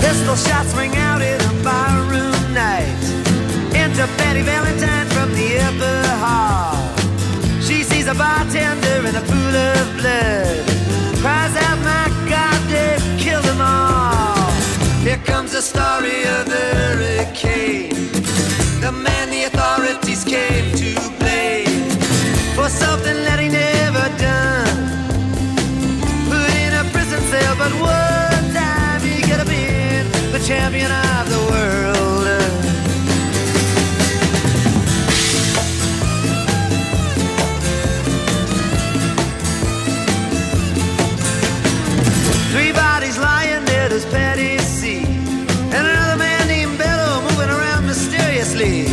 Pistol shots ring out in a barroom night. Enter Betty Valentine from the upper hall. She sees a bartender in a pool of blood, cries out, my God, they've killed them all. Here comes the story of the hurricane, the man the authorities came to blame for something that he never done. Put in a prison cell, but one time he could have been the champion of the world. Three bodies lying dead as Patty C, and another man named Bello moving around mysteriously.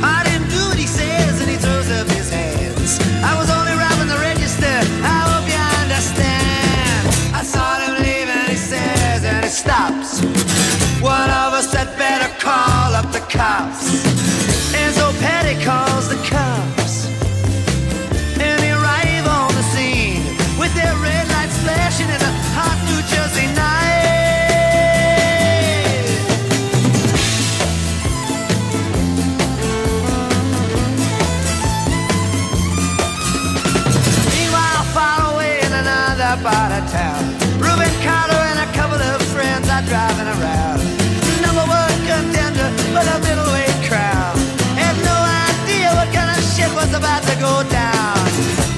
I didn't do what he says, and he throws up his hands. I was only robbing the register, I hope you understand. I saw him leave and he says, and he stops. One of us had better call up the cops. And so Patty calls the cops, and they arrive on the scene with their red lights flashing in a hot New Jersey night. Meanwhile, far away in another part of town, Reuben Carter and a couple of friends are driving around. Number one contender for the middleweight crown. Had no idea what kind of shit was about to go down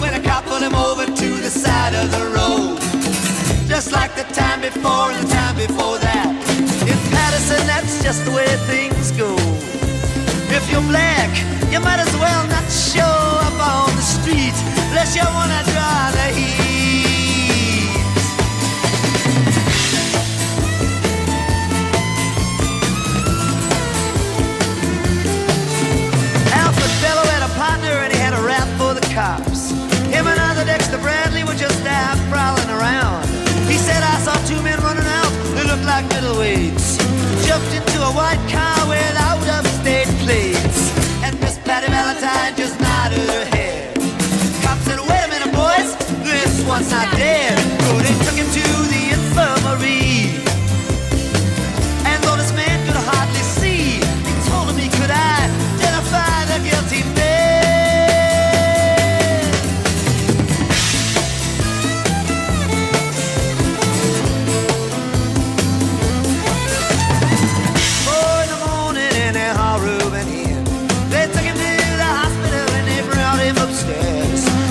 when a cop pulled him over to the side of the road, just like the time before and the time before that. In Patterson, that's just the way things go. If you're black, you might as well not show up on the street unless you wanna draw the heat. Alfred Bello had a partner and he had a rap for the cops. Him and other Dexter Bradley were just out prowling around. He said, I saw two men running out, they looked like middleweights. Jumped into a white car with out-of-state plates, and Miss Patty Valentine just nodded her head. Cop said, wait a minute, boys, this one's not dead. So they took him to the infirmary, and though this man could hardly see, he told him he could identify the guilty man.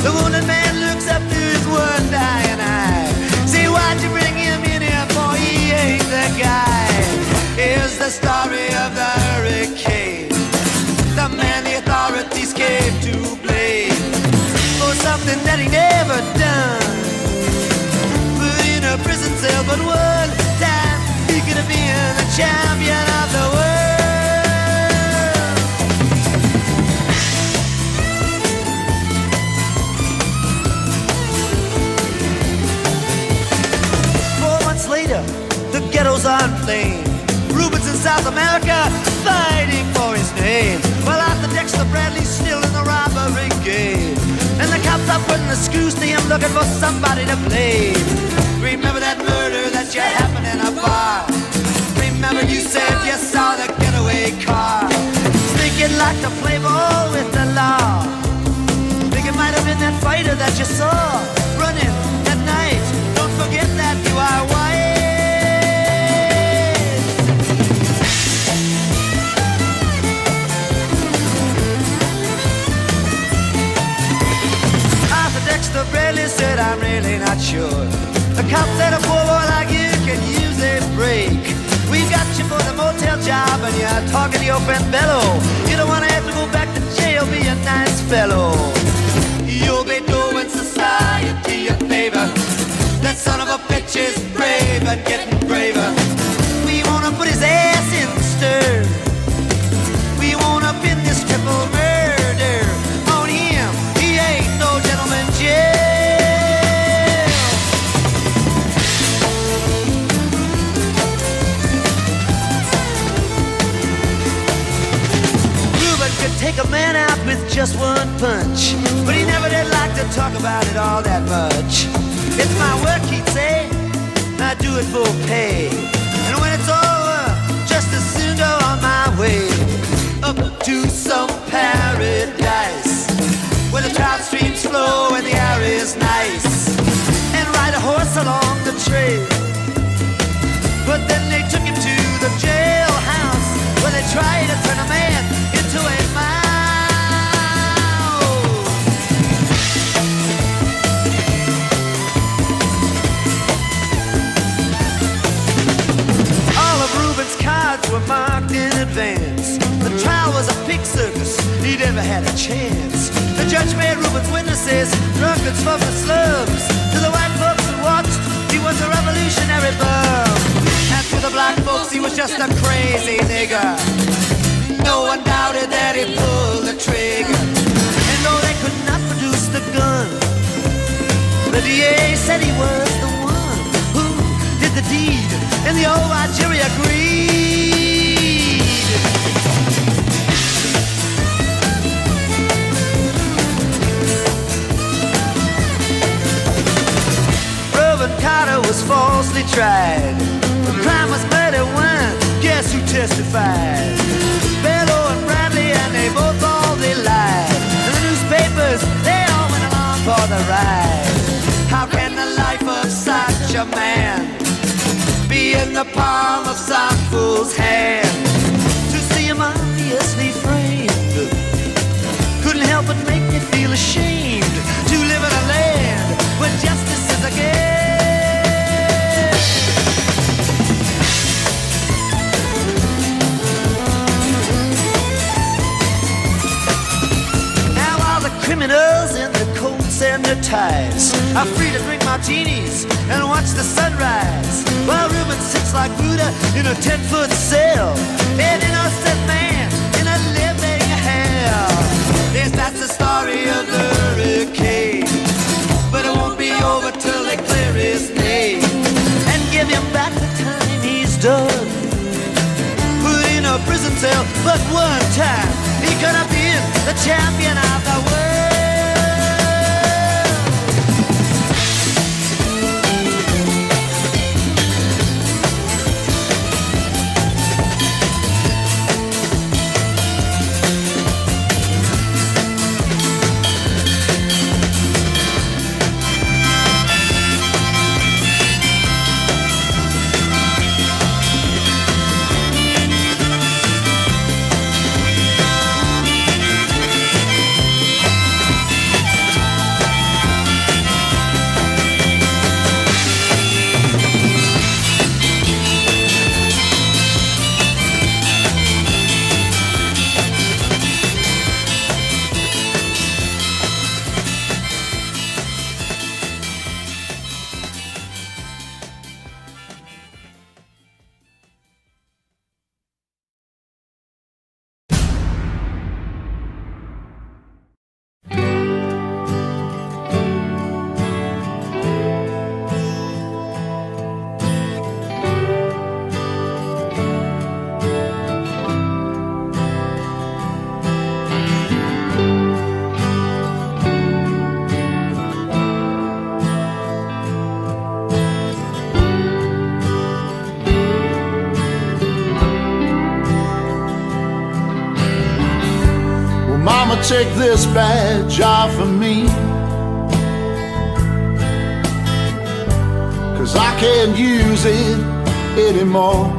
The wounded man looks up to his one dying eye. Say, why'd you bring him in here, boy? He ain't the guy. Here's the story of the hurricane, the man the authorities came to blame for something that he never done. Put in a prison cell, but one time he could have been the champion of the world. Later, the ghetto's on flame. Reuben's in South America, fighting for his name, while Arthur Dexter Bradley's still in the robbery game. And the cops are putting the screws to him, looking for somebody to blame. Remember that murder that you happened in a bar? Remember you said you saw the getaway car? Think you'd like to play ball with the law? Think it might have been that fighter that you saw running that night. Don't forget that you are white. Arthur Dexter Bradley said, I'm really not sure. The cop said a poor boy like you can use a break. We got you for the motel job and you're talking to your friend Bello. You don't want to have to go back to jail, be a nice fellow. You'll be doing society a favor. That son of a bitch is brave and getting braver. We wanna put his ass in the stir. We wanna pin this triple murder on him. He ain't no gentleman jail. Reuben could take a man out with just one punch, but he never did like to talk about it all that much. It's my work, he'd say, I do it for pay. And when it's all to some paradise where the trout streams flow and the air is nice, and ride a horse along the trail. But then they took him to the jailhouse where they tried to turn a man into a mouse. All of Reuben's cards were marked in advance. The trial was a pig circus, he never had a chance. The judge made Reuben's witnesses drunkards from the slums. To the white folks who watched, he was a revolutionary bum. And to the black folks, he was just a crazy nigger. No one doubted that he pulled the trigger. And though they could not produce the gun, the DA said he was the one who did the deed, and the old white jury agreed. Reuben Carter was falsely tried. The crime was murder one. Guess who testified? Bellow and Bradley, and they both all they lied. And the newspapers, they all went along for the ride. How can the life of such a man be in the palm of some fool's hand? To see him obviously framed couldn't help but make me feel ashamed to live in a land where justice is a game. Criminals in the coats and their ties are free to drink martinis and watch the sunrise, while Reuben sits like Buddha in a 10-foot cell, an innocent man in a living hell. Yes, that's the story of the hurricane, but it won't be over till they clear his name and give him back the time he's done. Put in a prison cell, but one time he could have been the champion of the world. Take this badge off of me, 'cause I can't use it anymore.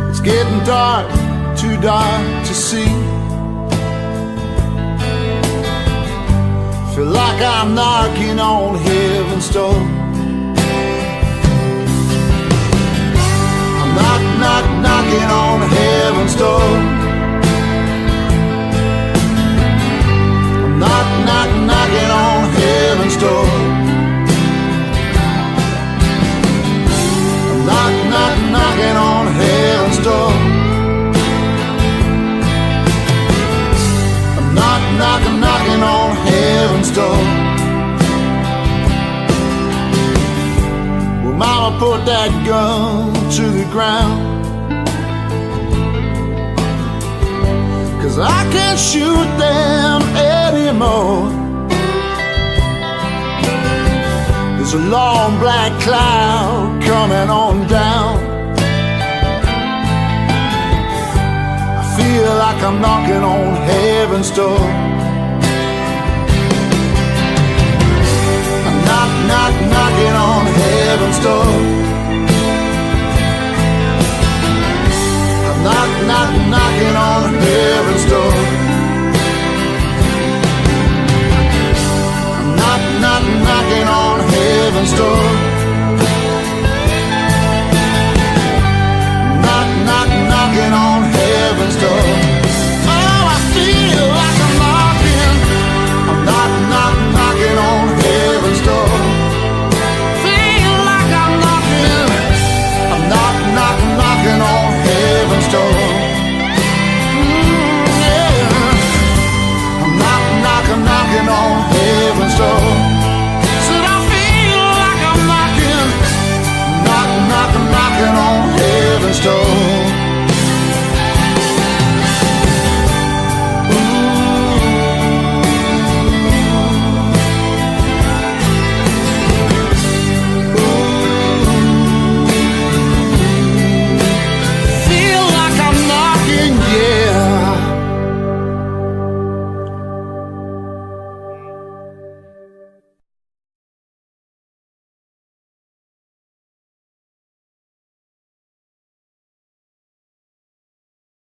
It's getting dark, too dark to see. Feel like I'm knocking on heaven's door. I'm knocking on heaven's door. I'm knocking on heaven's door. I'm knocking on heaven's door. I'm knocking on heaven's door. Well, Mama put that gun to the ground, 'cause I can't shoot them anymore. There's a long black cloud coming on down. feel like I'm knocking on heaven's door. Knock, knock, knock.